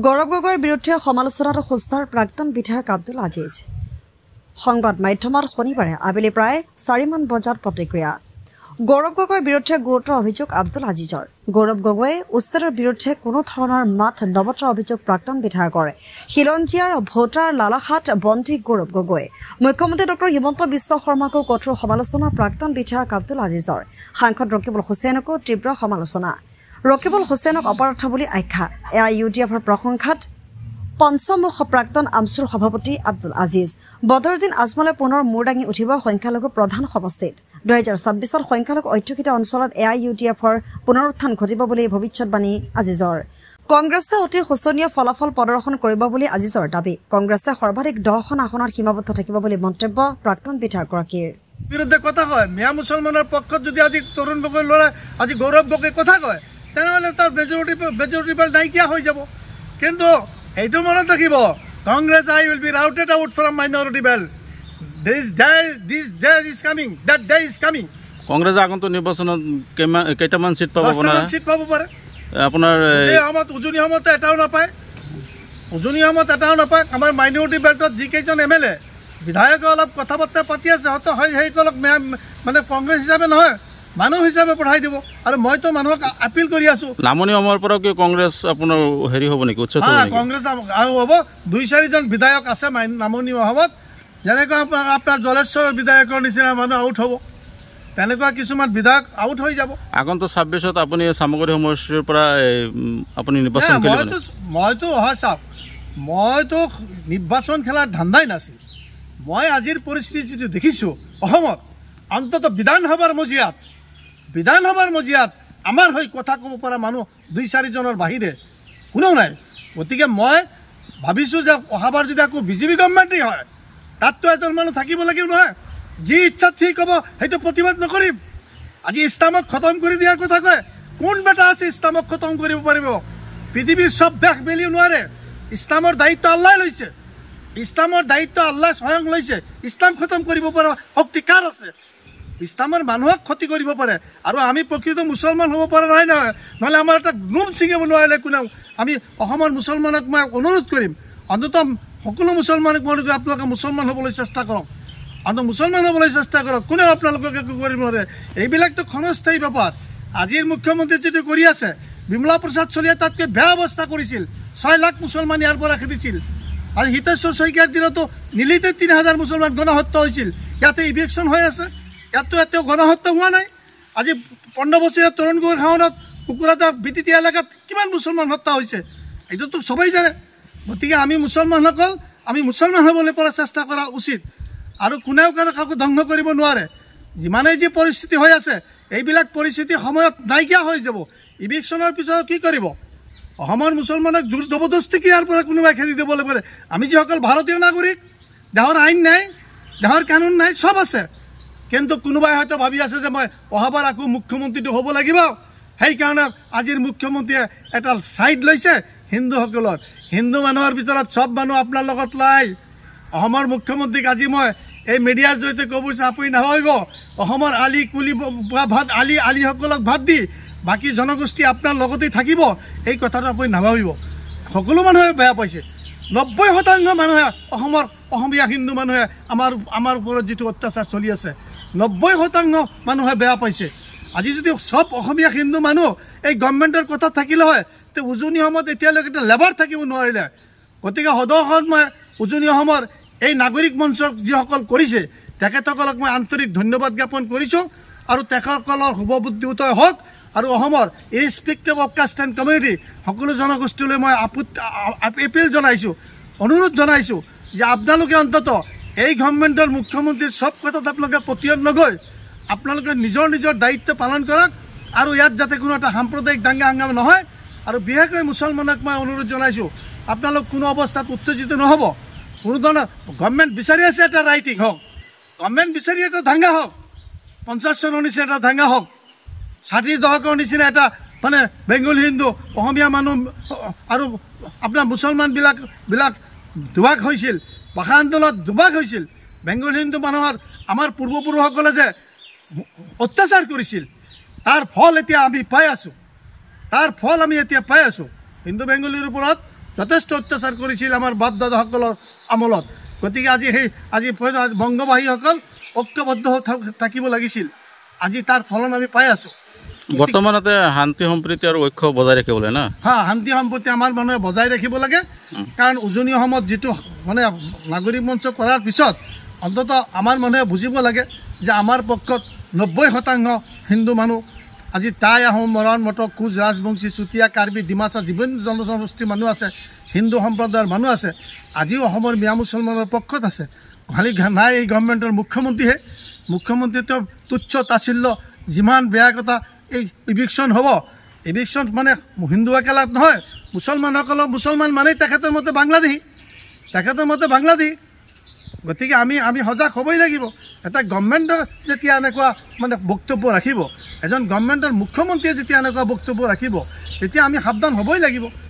গৌৰৱ গগৈৰ বিৰুদ্ধে সমালোচনাত সুস্থাৰ প্ৰাক্তন বিধায়ক আব্দুল আজিজ। সংবাদ মাধ্যমত শনিবাৰে আবেলি প্ৰায় 4মান বজাত প্ৰতিক্ৰিয়া। গৌৰৱ গগৈৰ বিৰুদ্ধে গুৰুতৰ অভিযোগ আব্দুল আজিজৰ। গৌৰৱ গগৈয়ে উচ্ছেদৰ বিৰুদ্ধে কোনো ধৰণৰ মাত নবতৰা অভিযোগ প্ৰাক্তন বিধায়কৰ। খিলঞ্জীয়াৰ ভোটাৰ লালাসাত বন্দী গৌৰৱ গগৈ। মুখ্যমন্ত্ৰী ডক্টৰ হিমন্ত বিশ্ব শৰ্মাকো কঠোৰ সমালোচনা প্ৰাক্তন বিধায়ক আব্দুল আজিজৰ। সাংসদ ৰকিবুল হুছেইনকো তীব্ৰ সমালোচনা। ৰকিবুল হুছেইনক অপৰাধ বুলি আখ্যা। AIUDFৰ প্ৰশংসাত পঞ্চমুখ প্ৰাক্তন আমছুৰ সভাপতি আব্দুল আজিজ। বদৰুদ্দিন আজমলে পুনৰ মূৰ দাঙি উঠিব সংখ্যালঘু প্ৰধান সমষ্টিত। 2026 সংখ্যালঘু অধ্যুষিত অঞ্চলত AIUDFৰ পুনৰুত্থান ঘটিব বুলি ভৱিষ্যতবাণী আজিজৰ। কংগ্ৰেছে অতি শোচনীয় ফলাফল প্ৰদৰ্শন কৰিব বুলি আজিজৰ দাবী। কংগ্ৰেছে সৰ্বাধিক 10খন আসনত সীমাবদ্ধ থাকিব বুলি মন্তব্য প্ৰাক্তন বিধায়কগৰাকীৰ। বিৰুদ্ধে কথা কয়, মিয়া মুছলমানৰ পক্ষত যদি আজি তৰুণ গগৈ ল'ৰা আজি গৌৰৱ গগৈ কথা কয়, তেনেহ'লে তাৰ মেজৰিটি নাইকিয়া হৈ যাব। কিন্তু এইটো মনত ৰাখিব, Congress will be routed out from minority belt. This day is coming. That day is coming. কংগ্ৰেছে আগন্তুক নিৰ্বাচনত কেইটামান সিট পাব পাৰে আপোনাৰ উজনি সময়ত এটাও নাপায়। আমাৰ মাইনৰিটি বেল্টত যিকেইজন MLA বিধায়কে অলপ কথা বাৰ্তা পাতি আছে, হয়তো সেইসকলক মানে কংগ্ৰেছ হিচাপে নহয় মানুহ হিচাপে পঠাই দিব। আৰু মইতো মানুহক আপিল কৰি আছো, নামনি অসমৰ পৰা কি কংগ্ৰেছ আপোনাৰ হেৰি হ'ব নেকি, উচ্ছেদ কংগ্ৰেছ আৰু হ'ব। 2-4জন বিধায়ক আছে নামনি অসমত, যেনেকুৱা আপোনাৰ জলেশ্বৰৰ বিধায়কৰ নিচিনা মানুহ আউট হ'ব, তেনেকুৱা কিছুমান বিধায়ক আউট হৈ যাব। আগন্তুক 26ত আপুনি চামগুৰি সমষ্টিৰ পৰা আপুনি নিৰ্বাচন মইতো হয় চাওক, মইতো নিৰ্বাচন খেলাৰ ধান্দাই নাছিল। মই আজিৰ পৰিস্থিতি যিটো দেখিছোঁ অসমত, অন্ততঃ বিধানসভাৰ মজিয়াত আমাৰ হৈ কথা ক'ব পৰা মানুহ 2-4জনৰ বাহিৰে কোনো নাই। গতিকে মই ভাবিছোঁ যে অহাবাৰ যদি আকৌ BJP গভৰ্ণমেণ্টেই হয়, তাততো এজন মানুহ থাকিব লাগিব নহয়। যি ইচ্ছা ঠিক হ'ব সেইটো প্ৰতিবাদ নকৰিম। আজি ইছলামক খতম কৰি দিয়াৰ কথা কয়, কোন বেটা আছে ইছলামক খতম কৰিব পাৰিব? পৃথিৱীৰ চব দেশ মিলিও নোৱাৰে। ইছলামৰ দায়িত্ব আল্লাহ লৈছে, ইছলামৰ দায়িত্ব আল্লাহ স্বয়ং লৈছে। ইছলাম খতম কৰিব পৰা শক্তি কাৰ আছে? ইছলামৰ মানুহক ক্ষতি কৰিব পাৰে। আৰু আমি প্ৰকৃত মুছলমান হ'ব পৰা নাই নহয়, নহ'লে আমাৰ এটা নোম ছিঙিব নোৱাৰিলে কোনেও। আমি অসমৰ মুছলমানক মই অনুৰোধ কৰিম, অন্ততঃ সকলো মুছলমানক মই আপোনালোকে মুছলমান হ'বলৈ চেষ্টা কৰক, মুছলমান হ'বলৈ চেষ্টা কৰক। কোনেও আপোনালোকক একো কৰিব নোৱাৰে। এইবিলাকতো ক্ষণস্থায়ী ব্যাপাৰ। আজিৰ মুখ্যমন্ত্ৰী যিটো কৰি আছে, বিমলা প্ৰসাদ চলিয়া তাতকৈ বেয়া অৱস্থা কৰিছিল। 6 লাখ মুছলমান ইয়াৰ পৰা খেদিছিল। আজি হিতেশ্বৰ শইকীয়াৰ দিনতো নিলিতে 3000 মুছলমান গণহত্যা হৈছিল। ইয়াতে ইভিকশ্যন হৈ আছে, ইয়াততো এতিয়াও গণহত্যা হোৱা নাই। আজি 15 বছৰীয়া তৰুণ গগৈৰ শাওনত কুকুৰাঝাৰ BTT এলেকাত কিমান মুছলমান হত্যা হৈছে, এইটোতো সবেই জানে। গতিকে আমি মুছলমানসকল আমি মুছলমান হ'বলৈ পৰা চেষ্টা কৰা উচিত। আৰু কোনেও কাকো ধ্বংস কৰিব নোৱাৰে। যিমানেই যি পৰিস্থিতি হৈ আছে, এইবিলাক পৰিস্থিতি সময়ত নাইকিয়া হৈ যাব। ইভিকশ্যনৰ পিছত কি কৰিব? অসমৰ মুছলমানক জোৰ জবৰদস্তি কি ইয়াৰ পৰা কোনোবাই খেদি দিবলৈ পাৰে? আমি যিসকল ভাৰতীয় নাগৰিক, দেশৰ আইন নাই, দেশৰ কানুন নাই, চব আছে। কিন্তু কোনোবাই হয়তো ভাবি আছে যে মই অহাবাৰ আকৌ মুখ্যমন্ত্ৰীটো হ'ব লাগিব। সেইকাৰণে আজিৰ মুখ্যমন্ত্ৰীয়ে এটা ছাইড লৈছে হিন্দুসকলৰ। হিন্দু মানুহৰ ভিতৰত চব মানুহ আপোনাৰ লগত লাই। অসমৰ মুখ্যমন্ত্ৰীক আজি মই এই মিডিয়াৰ জৰিয়তে ক'ব বিচাৰিছোঁ, আপুনি নাভাবিব অসমৰ আলি কুলি আলিসকলক ভাত দি বাকী জনগোষ্ঠী আপোনাৰ লগতেই থাকিব, এই কথাটো আপুনি নাভাবিব। সকলো মানুহে বেয়া পাইছে। 90% মানুহে অসমীয়া হিন্দু মানুহে আমাৰ ওপৰত যিটো অত্যাচাৰ চলি আছে, 90% মানুহে বেয়া পাইছে। আজি যদি চব অসমীয়া হিন্দু মানুহ এই গভৰ্ণমেণ্টৰ কথা থাকিলে হয়, তে উজনি অসমত এতিয়ালৈকে এটা লেবাৰ থাকিব নোৱাৰিলে। গতিকে সদৌ মই উজনি অসমৰ এই নাগৰিক মঞ্চক যিসকল কৰিছে, তেখেতসকলক মই আন্তৰিক ধন্যবাদ জ্ঞাপন কৰিছোঁ। আৰু তেখেতসকলৰ শুভবুদ্ধি উদয় হওক। আৰু অসমৰ ইৰেছপেক্টিভ অফ কাষ্ট এণ্ড কমিউনিটি সকলো জনগোষ্ঠীলৈ মই এপিল জনাইছোঁ, অনুৰোধ জনাইছোঁ যে আপোনালোকে অন্ততঃ এই গভৰ্ণমেণ্টৰ মুখ্যমন্ত্ৰীৰ চব কথাত আপোনালোকে প্ৰতিয়ন নগৈ আপোনালোকে নিজৰ দায়িত্ব পালন কৰক। আৰু ইয়াত যাতে কোনো এটা সাম্প্ৰদায়িক দাঙ্গা হাংগামা নহয়। আৰু বিশেষকৈ মুছলমানক মই অনুৰোধ জনাইছোঁ, আপোনালোক কোনো অৱস্থাত উত্তেজিত নহ'ব। কোনো ধৰণৰ গভৰ্ণমেণ্ট বিচাৰি আছে এটা ৰাইটিং হওক, গভৰ্ণমেণ্ট বিচাৰি এটা দাঙ্গা হওক, 50 চনৰ নিচিনা এটা দাঙ্গা হওক, 60 দশকৰ নিচিনা এটা মানে বেংগলী হিন্দু অসমীয়া মানুহ আৰু আপোনাৰ মুছলমানবিলাক দুভাগ হৈছিল, ভাষা আন্দোলনত দুভাগ হৈছিল। বেংগলী হিন্দু মানুহৰ আমাৰ পূৰ্বপুৰুষসকলে যে অত্যাচাৰ কৰিছিল, তাৰ ফল এতিয়া আমি পাই আছোঁ। হিন্দু বেংগলীৰ ওপৰত যথেষ্ট অত্যাচাৰ কৰিছিল আমাৰ বাপ দাদাসকলৰ আমলত। গতিকে আজি বংগবাহীসকল ঐক্যবদ্ধ থাকিব লাগিছিল। আজি তাৰ ফলন আমি পাই আছোঁ। বৰ্তমানতে শান্তি সম্প্ৰীতি আৰু ঐক্য বজাই ৰাখিব লাগে না। শান্তি সম্প্ৰীতি আমাৰ মানুহে বজাই ৰাখিব লাগে, কাৰণ উজনি অসমত যিটো মানে নাগৰিক মঞ্চ কৰাৰ পিছত অন্তত আমাৰ মানুহে বুজিব লাগে যে আমাৰ পক্ষত 90% হিন্দু মানুহ, আজি টাই আহোম মৰাণ মটক কোচ ৰাজবংশী চুতীয়া কাৰ্বি ডিমাচা বিভিন্ন জনগোষ্ঠীৰ মানুহ আছে, হিন্দু সম্প্ৰদায়ৰ মানুহ আছে, আজিও অসমৰ মিয়া মুছলমানৰ পক্ষত আছে। খালি নাই এই গভৰ্ণমেণ্টৰ মুখ্যমন্ত্ৰীটো তুচ্ছ তাচিল্য, যিমান বেয়া কথা এই ইভিকশ্যন হ'ব, ইভিকশ্যন মানে হিন্দু একেলাত নহয়, মুছলমান মানেই তেখেতৰ মতে বাংলাদেশী। গতিকে আমি সজাগ হ'বই লাগিব। এটা গভৰ্ণমেণ্টৰ যেতিয়া এনেকুৱা মানে বক্তব্য ৰাখিব, এজন গভৰ্ণমেণ্টৰ মুখ্যমন্ত্ৰীয়ে যেতিয়া এনেকুৱা বক্তব্য ৰাখিব, তেতিয়া আমি সাৱধান হ'বই লাগিব।